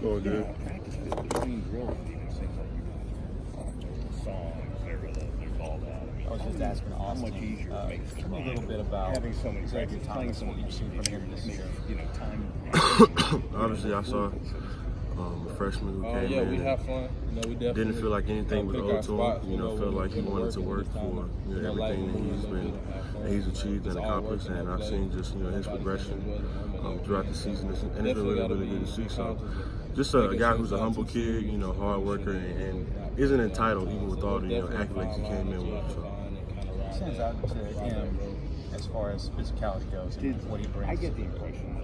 Going good. Practice between drills even seems like you songs, they're called out. I was just asking Austin, How much easier it makes tell me a little bit about having so many Xavier practices, Thomas and what you've seen from him this year. Time. Obviously, I saw a freshman who came in. We have fun. We definitely Didn't feel like anything was pick owed our to spots, him. Felt like he wanted to work for everything that he's achieved and accomplished. And I've seen just his progression throughout the season, and it's been really good to see. So, just a guy who's a humble kid, hard worker, and isn't entitled even with all the accolades he came in with. So. What stands out to him as far as physicality goes and what he brings? I get the impression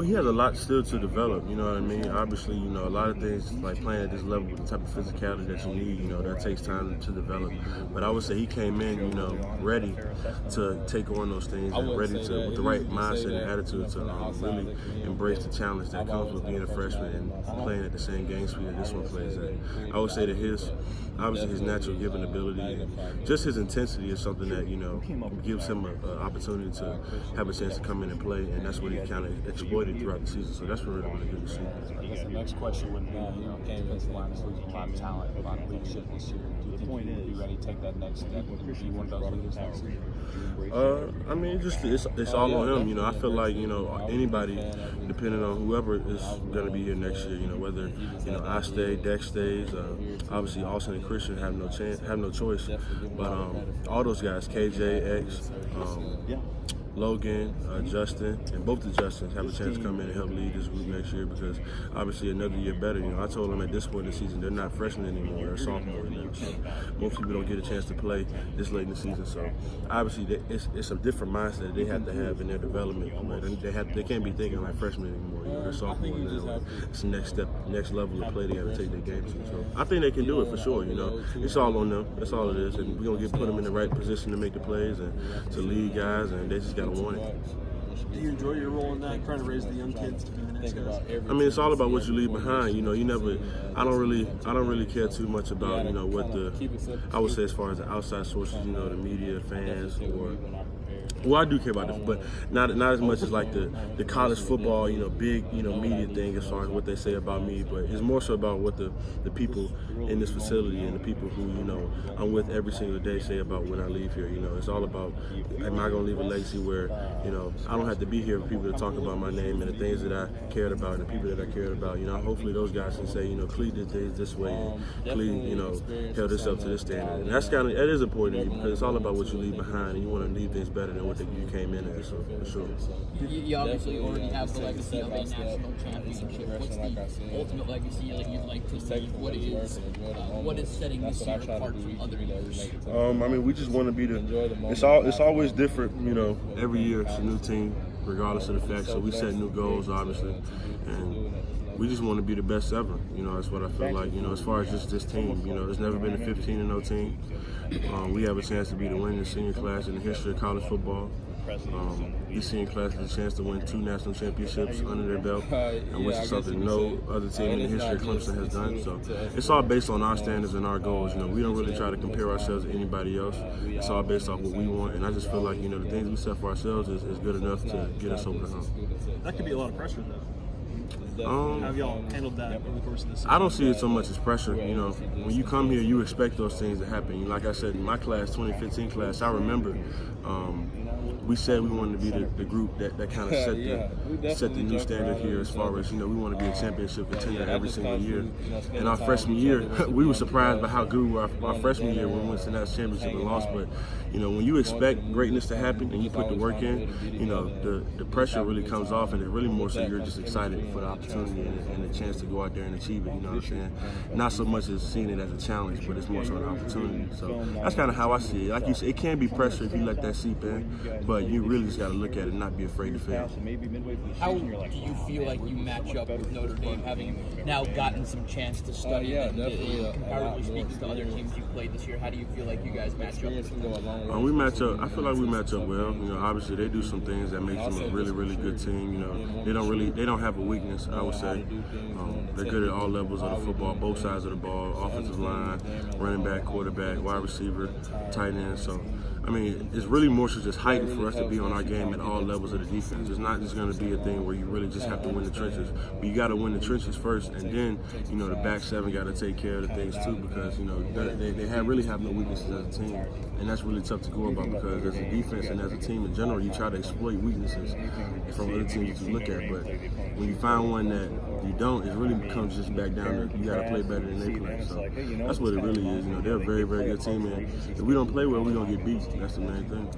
He has a lot still to develop, you know what I mean? Obviously, a lot of things like playing at this level with the type of physicality that you need, that takes time to develop. But I would say he came in, ready to take on those things and ready to, with the right mindset and attitude to really embrace the challenge that comes with being a freshman and playing at the same game speed that this one plays at. I would say that his natural giving ability and just his intensity is something that, gives him an opportunity to have a chance to come in and play, and that's what he kind of exploited throughout the season. So that's really good to see. I guess the next question would be, defensive line is losing a lot of talent, a lot of leadership this year. Do you think you would be ready to take that next step and be one of those leaders next season? It's all on him. I feel like anybody, depending on whoever is going to be here next year. Whether I stay, Dex stays. Obviously, Austin and Christian have no choice. But all those guys, KJ, X, Logan, Justin, and both the Justins have a chance to come in and help lead this group next year because obviously another year better. I told them at this point in the season they're not freshmen anymore, they're sophomores now. So most people don't get a chance to play this late in the season. So obviously it's a different mindset they have to have in their development. They can't be thinking like freshmen anymore. They're sophomores now. It's the next step, next level of play they have to take their game to. So I think they can do it for sure. It's all on them. That's all it is, and we're gonna put them in the right position to make the plays and to lead guys, and they just gotta want it. Do you enjoy your role in that, trying to raise the young kids to be the next guys? It's all about what you leave behind. I don't really care too much about, what I would say as far as the outside sources, the media, fans, or. Well, I do care about it, but not as much as like the college football, big, media thing as far as what they say about me. But it's more so about what the people in this facility and the people who, I'm with every single day say about when I leave here. It's all about, am I going to leave a legacy where, I don't have to be here for people to talk about my name and the things that I cared about and the people that I cared about. Hopefully those guys can say, Clelin did things this way and Clelin, held this up to this standard. And that is important to you because it's all about what you leave behind and you want to leave things better than what you came in as, so for sure. You obviously already have the legacy of a national championship. What's the ultimate legacy you'd like to leave? What is setting this year apart from other years? We just want to be it's always different, every year it's a new team, regardless of the fact. So we set new goals, obviously, and we just want to be the best ever. That's what I feel like. As far as just this team, there's never been a 15-0 team. We have a chance to be the winningest senior class in the history of college football. This senior class has a chance to win 2 national championships under their belt, and which is something no other team in the history of Clemson has done. So it's all based on our standards and our goals. We don't really try to compare ourselves to anybody else. It's all based off what we want, and I just feel like the things we set for ourselves is good enough to get us over the hump. That could be a lot of pressure, though. How have y'all handled that over the course of this season? I don't see it so much as pressure. When you come here, you expect those things to happen. Like I said, in my class, 2015 class, I remember we said we wanted to be the group that kind of set the new standard here as far as, we want to be a championship contender every single year. And our freshman year, we were surprised by how good we were our freshman year when we went to that championship and lost. But, when you expect greatness to happen and you put the work in, the pressure really comes off, and it really more so you're just excited for the opportunity and the chance to go out there and achieve it, you know what I'm saying? Not so much as seeing it as a challenge, but it's more so an opportunity. So that's kind of how I see it. Like you said, it can be pressure if you let that seep in, but you really just got to look at it and not be afraid to fail. How do you feel like you match up with Notre Dame, having now gotten some chance to study comparatively speaking to other teams you've played this year? How do you feel like you guys match up? We match up. I feel like we match up well. Obviously they do some things that makes them a really, really good team. They don't have a weakness, I would say. They're good at all levels of the football, both sides of the ball, offensive line, running back, quarterback, wide receiver, tight end. So I mean, it's really more so just heightened for us to be on our game at all levels of the defense. It's not just going to be a thing where you really just have to win the trenches. But you got to win the trenches first, and then, you know, the back seven got to take care of the things too, because, you know, they really have no weaknesses as a team. And that's really tough to go about, because as a defense and as a team in general, you try to exploit weaknesses from other teams that you look at. But when you find one that you don't, it really comes just back down to you got to play better than they play. So that's what it really is. You know, they're a very, very good team, and if we don't play well, we're going to get beat. That's the main thing.